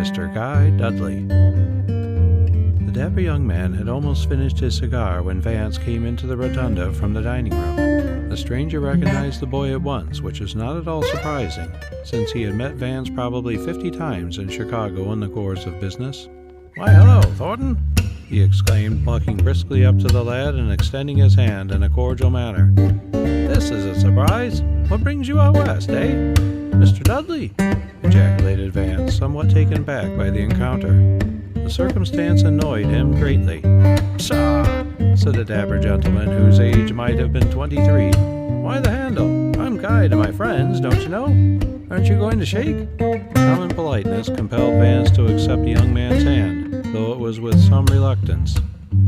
Mr. Guy Dudley. The dapper young man had almost finished his cigar when Vance came into the rotunda from the dining room. The stranger recognized the boy at once, which was not at all surprising, since he had met Vance probably 50 times in Chicago in the course of business. "Why, hello, Thornton!" he exclaimed, walking briskly up to the lad and extending his hand in a cordial manner. "This is a surprise. What brings you out west, eh?" "Mr. Dudley!" ejaculated Vance, somewhat taken back by the encounter. The circumstance annoyed him greatly. "Pshaw!" said the dapper gentleman, whose age might have been 23. "Why the handle? I'm Guy to my friends, don't you know? Aren't you going to shake?" Common politeness compelled Vance to accept the young man's hand, though it was with some reluctance.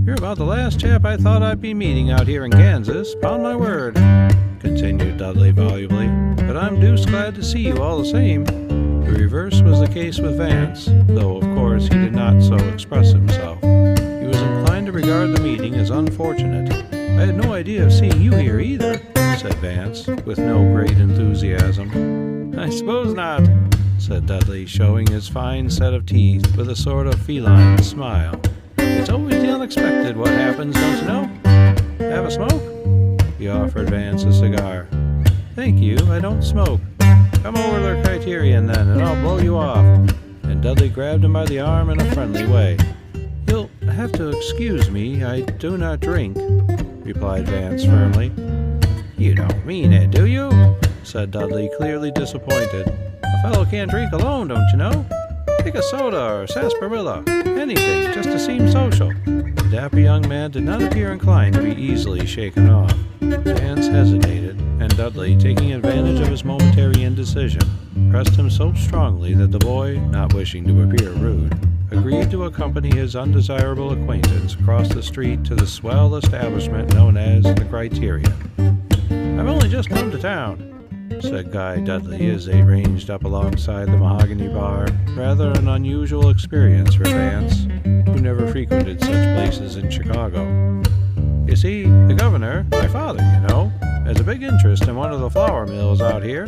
"You're about the last chap I thought I'd be meeting out here in Kansas, 'pon my word," continued Dudley volubly. "But I'm deuced glad to see you all the same." The reverse was the case with Vance, though of course he did not so express himself. He was inclined to regard the meeting as unfortunate. "I had no idea of seeing you here either," said Vance, with no great enthusiasm. "I suppose not," said Dudley, showing his fine set of teeth with a sort of feline smile. "It's always the unexpected what happens, don't you know? Have a smoke?" He offered Vance a cigar. "Thank you, I don't smoke." "Come over to the Criterion then, and I'll blow you off." And Dudley grabbed him by the arm in a friendly way. "You'll have to excuse me, I do not drink," replied Vance firmly. "You don't mean it, do you?" said Dudley, clearly disappointed. "A fellow can't drink alone, don't you know? Take a soda or sarsaparilla, anything, just to seem social." The dapper young man did not appear inclined to be easily shaken off. Vance hesitated, and Dudley, taking advantage of his momentary indecision, pressed him so strongly that the boy, not wishing to appear rude, agreed to accompany his undesirable acquaintance across the street to the swell establishment known as the Criterion. "I've only just come to town," said Guy Dudley as they ranged up alongside the mahogany bar, rather an unusual experience for Vance, who never frequented such places in Chicago. "You see, the governor, my father, you know, has a big interest in one of the flour mills out here,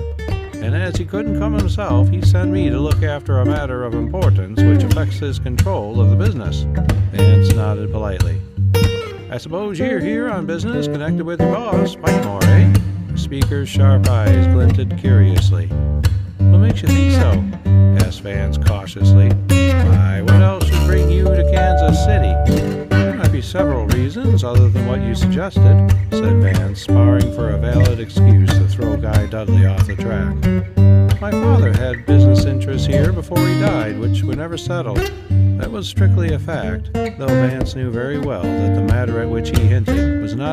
and as he couldn't come himself, he sent me to look after a matter of importance which affects his control of the business." Vance nodded politely. "I suppose you're here on business connected with your boss, Whitemore, eh?" The speaker's sharp eyes glinted curiously. "What makes you think so?" asked Vance cautiously. "Why, what else would bring you to Kansas City?" "There might be several reasons other than what you suggested," said Vance, sparring for a valid excuse to throw Guy Dudley off the track. "My father had business interests here before he died, which were never settled." That was strictly a fact, though Vance knew very well that the matter at which he hinted was not